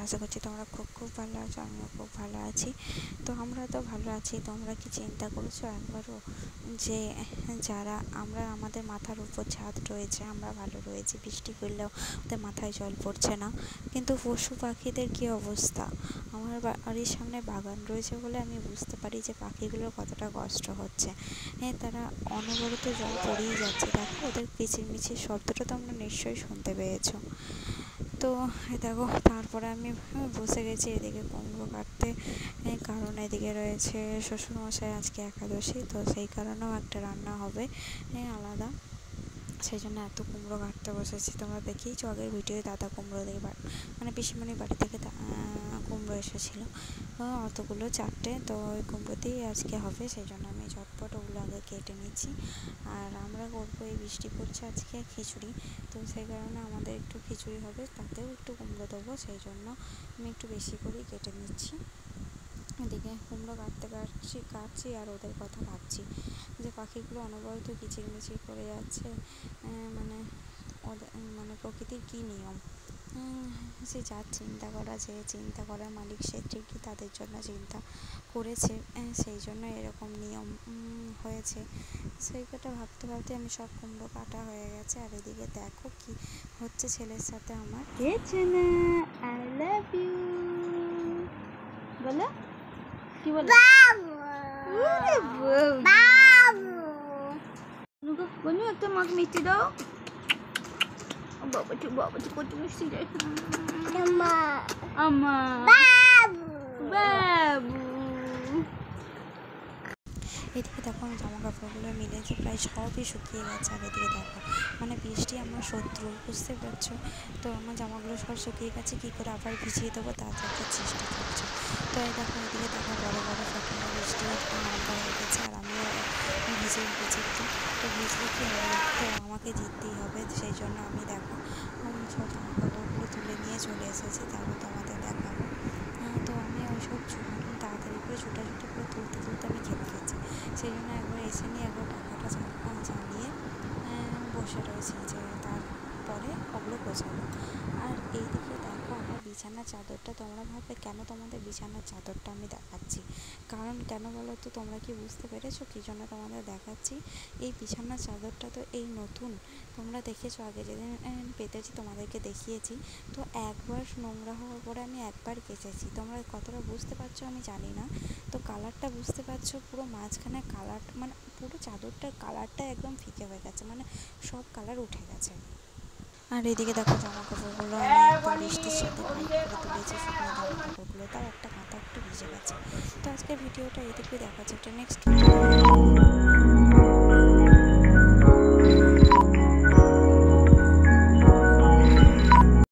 আশা করছি তোমরা খুব খুব ভালো আছো, আমিও খুব ভালো আছি। তো আমরা তো ভালো আছি, তোমরা কি চিন্তা করছো একবারও যে যারা আমরা আমাদের মাথার উপর ছাদ রয়েছে, আমরা ভালো রয়েছি, বৃষ্টি পড়লেও ওদের মাথায় জল পড়ছে না, কিন্তু পশু পাখিদের কী অবস্থা? আমার বাড়ির সামনে বাগান রয়েছে বলে আমি বুঝতে পারি যে পাখিগুলোর কতটা কষ্ট হচ্ছে। তারা অনবরত জল পড়েই যাচ্ছে, দেখো ওদের কিচিরমিচির শব্দটা তোমরা নিশ্চয়ই শুনতে পেয়েছো। তো দেখো তারপরে আমি বসে গেছি এদিকে কুমড়ো কাটতে, কারণ এদিকে রয়েছে শ্বশুরমশাই আজকে একাদশী, তো সেই কারণেও একটা রান্না হবে আলাদা, সেই জন্য এত কুমড়ো কাটতে বসেছি। তোমরা দেখেইছো আগের ভিডিওয়ে দাদা কুমড়ো দিয়ে মানে পিসিমণির বাড়ি থেকে কুমড়ো এসেছিলো অতগুলো, 4টে, তো ওই কুমড়ো দিয়েই আজকে হবে, সেই জন্য আমি ঝটপট ওগুলো আগে কেটে নিচ্ছি। আর আমরা করবো, এই বৃষ্টি পড়ছে আজকে খিচুড়ি, তো সেই কারণে আমাদের একটু খিচুড়ি হবে, তাতেও একটু কুমড়ো দেবো, সেই জন্য আমি একটু বেশি করেই কেটে নিচ্ছি। এদিকে কুমড়ো কাটছি আর ওদের কথা ভাবছি যে পাখিগুলো অনবরত কিচিরমিচির করে যাচ্ছে, মানে ওদের মানে প্রকৃতির কী নিয়ম, সে যার চিন্তা করা, যে চিন্তা করার মালিক সে ঠিকই তাদের জন্য চিন্তা করেছে, সেই জন্য এরকম নিয়ম হয়েছে। সেই কথা ভাবতে ভাবতে আমি সব কুমড়ো কাটা হয়ে গেছে। আর এদিকে দেখো কি হচ্ছে ছেলের সাথে আমার। আই লাভ ইউ বলো, কি বলো? বলু একটা মাকে মিষ্টি দাও। বাবাটি কত মিষ্টি দেয় আমার বাবু। এদিকে দেখো আমি জামা কাপড়গুলো মিলেছে, প্রায় সবই শুকিয়ে গেছে। আর এদিকে দেখো মানে বৃষ্টি আমার শত্রু, বুঝতে পারছো? তো আমার জামাগুলো সব শুকিয়ে গেছে, কী করে আবার ভিজিয়ে দেবো তার একটা চেষ্টা করছি। তো এই দেখো এদিকে দেখো বড়ো বড়ো ফোঁটা বৃষ্টি আরম্ভ হয়ে গেছে, আর আমিও ভিজে উঠেছি একটু। তো ভিজলে কী হবে, তো আমাকে জিততেই হবে, সেই জন্য আমি দেখো সব জামা কাপড়গুলো তুলে নিয়ে চলে এসেছি, তারপর তোমাদের দেখাবো। তো আমি ওইসব তাড়াতাড়ি করে ছোটাছুটি করে তুলতে আমি খেপে গেছি, সেই জন্য একবার এসে নিয়ে একবার পাখাটা জ্বালিয়ে বসে রয়েছি, যে তারপরে ওগুলো গোছাবো। আর এইদিকে দেখো আমার বিছানার চাদরটা, তোমরা ভাববে কেন তোমাদের বিছানার চাদরটা আমি দেখাচ্ছি, কারণ কেন বলো তো? তোমরা কি বুঝতে পেরেছো কী জন্য তোমাদের দেখাচ্ছি? এই বিছানার চাদরটা তো এই নতুন, তোমরা দেখেছো আগে যেদিন পেতেছি তোমাদেরকে দেখিয়েছি, তো একবার নোংরা হওয়ার পরে আমি একবার কেচেছি। তোমরা কতটা বুঝতে পারছো আমি জানি না। তো কালারটা বুঝতে পারছো, পুরো মাঝখানে কালার, মানে পুরো চাদরটার কালারটা একদম ফিকে হয়ে গেছে, মানে সব কালার উঠে গেছে। আর এদিকে দেখো জামা কাপড়গুলো আমি একদম বৃষ্টির সাথে ভালো করে তুলেছি, শুকনো জামা কাপড়গুলো, তাও একটা কাঁথা একটু ভিজে গেছে। তো আজকের ভিডিওটা এটুকুই, দেখা যাচ্ছে একটা নেক্সট ভিডিও।